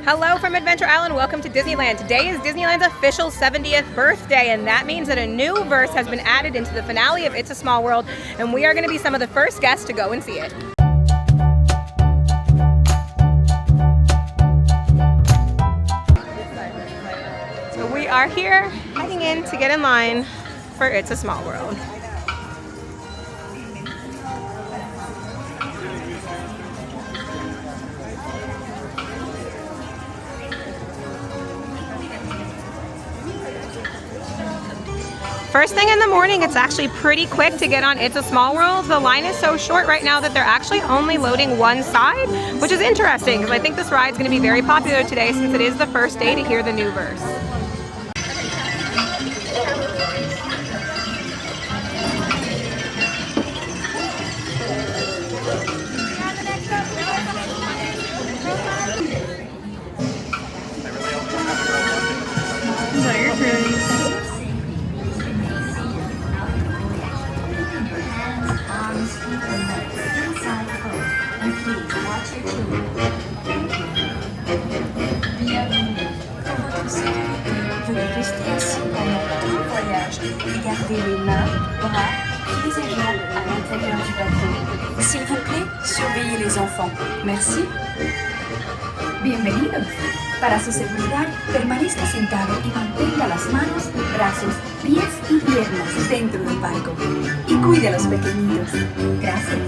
Hello from Adventure Island. Welcome to Disneyland. Today is Disneyland's official 70th birthday, and that means that a new verse has been added into the finale of It's a Small World, and we are going to be some of the first guests to go and see it. So we are here heading in to get in line for It's a Small World. First thing in the morning, it's actually pretty quick to get on It's a Small World. The line is so short right now that they're actually only loading one side, which is interesting because I think this ride's going to be very popular today since it is the first day to hear the new verse. Gardez les mains, bras, pieds et jambes à l'intérieur du bateau. S'il vous plaît, surveillez les enfants. Merci. Bienvenidos. Para su seguridad, permanezca sentado y mantenga las manos, brazos, pies y piernas dentro del barco. Y cuide a los pequeñitos. Gracias.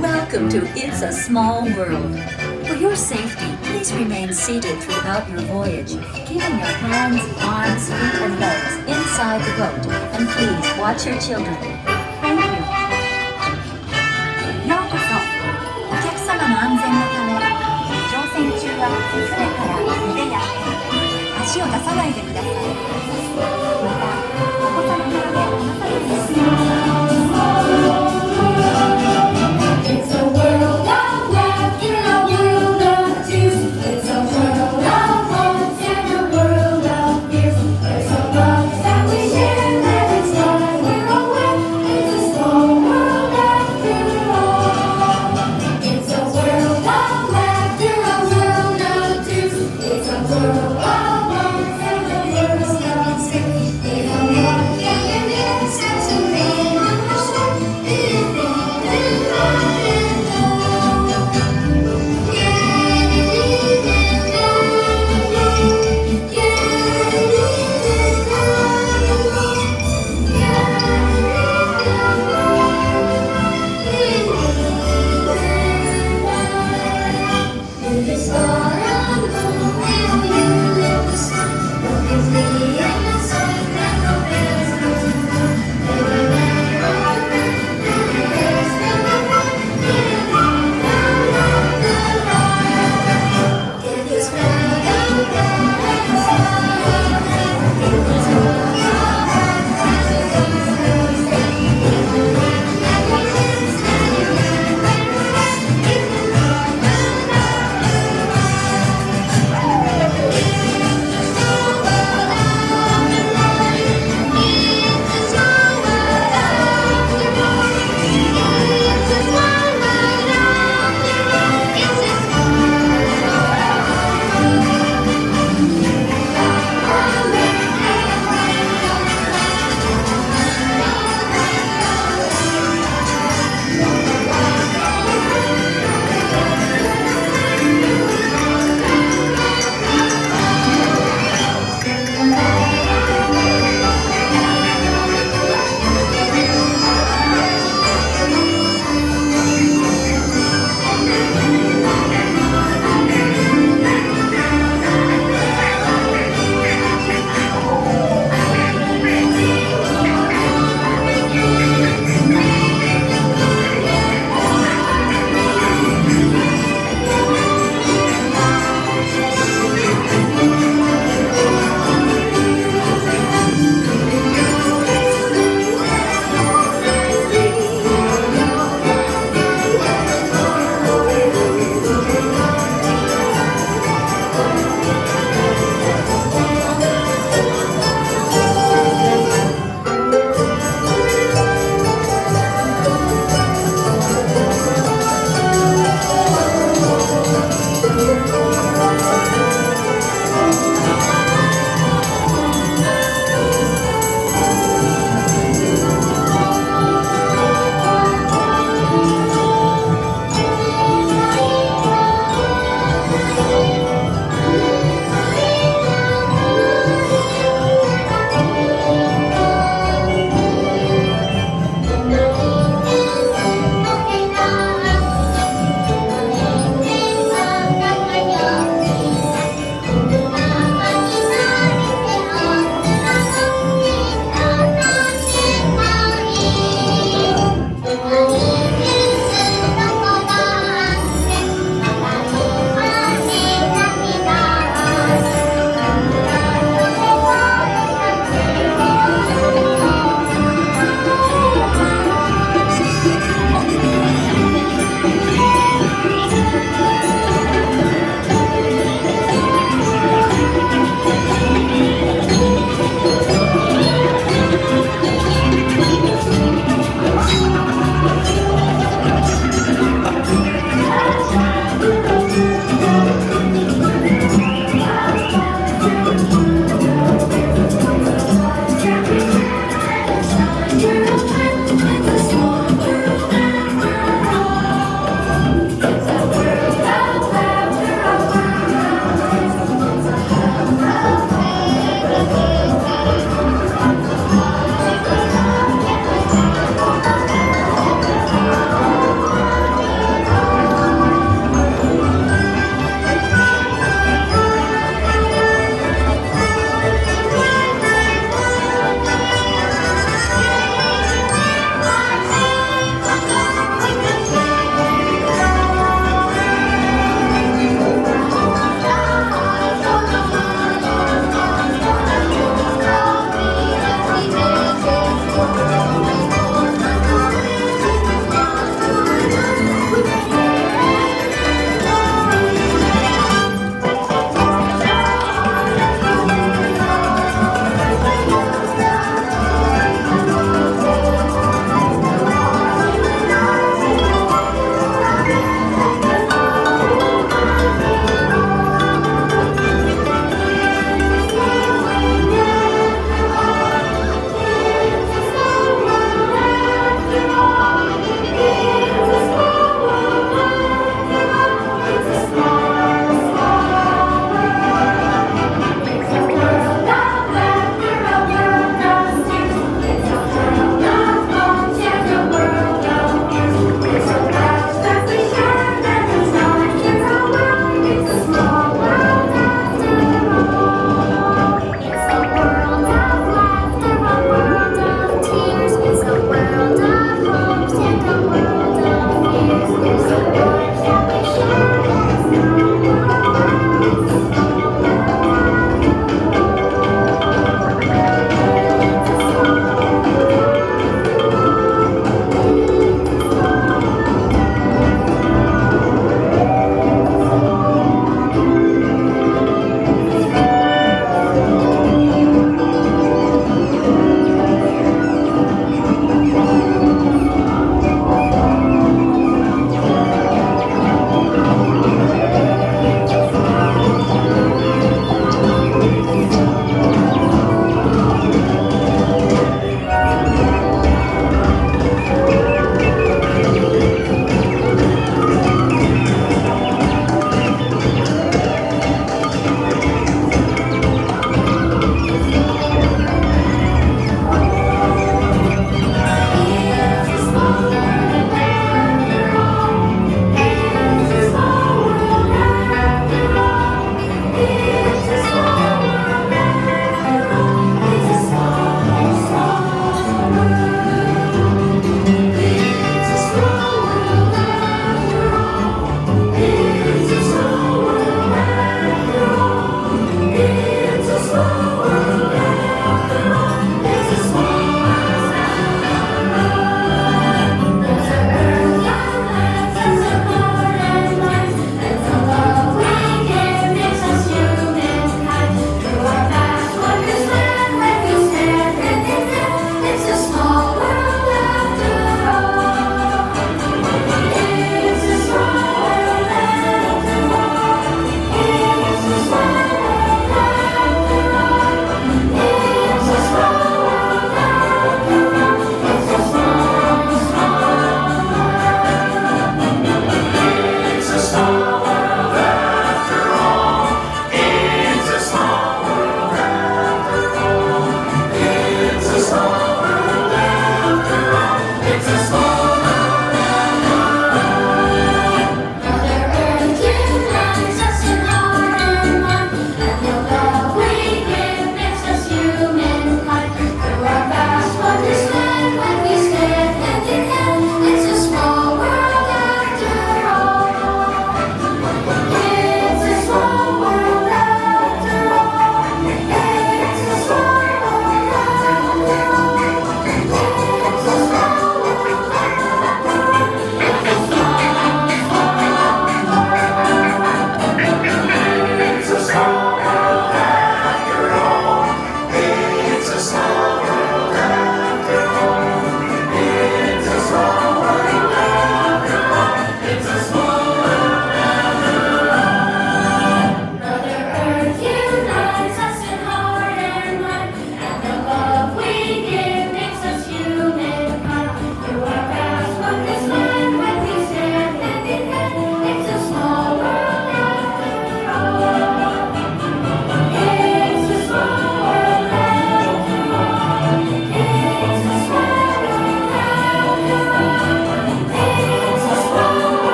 Welcome to It's a Small World. For your safety, please remain seated throughout your voyage, keeping your hands, arms, feet, and legs inside the boat, and please watch your children. Thank you. ようこそ。お客様の安全のため、乗船中は船から腕や手、足を出さないでください。また、お子様から目を離さないでください。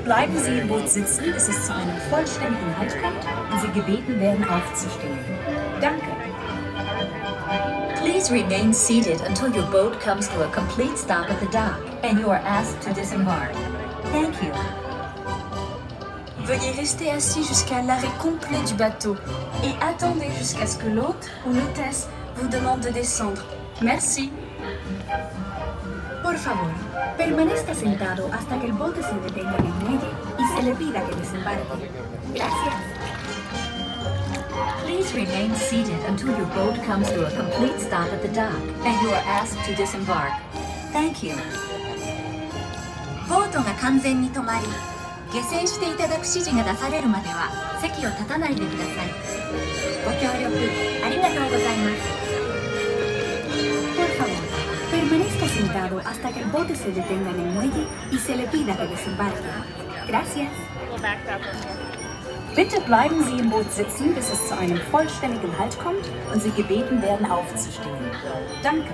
bleiben Sie im Boot sitzen, bis es zu einem vollständigen Halt kommt und Sie gebeten werden, aufzustehen. Danke. Please remain seated until your boat comes to a complete stop at the dock and you are asked to disembark. Thank you. Veuillez rester assis jusqu'à l'arrêt complet du bateau et attendez jusqu'à ce que l'hôte ou l'hôtesse vous demande de descendre. Merci. Por favor, permanezca sentado hasta que el bote se detenga en el muelle y se le pida que desembarque. Gracias. Please remain seated until your boat comes to a complete stop at the dock and you are asked to disembark. Thank you. ボートが完全に止まり、下船していただく指示が出されるまでは席を立たないでください。ご協力ありがとうございます。Por favor, permanezca sentado hasta que el bote se detenga en el muelle y se le pida que desembarque. Gracias. Bitte bleiben Sie im Boot sitzen, bis es zu einem vollständigen Halt kommt und Sie gebeten werden, aufzustehen. Danke.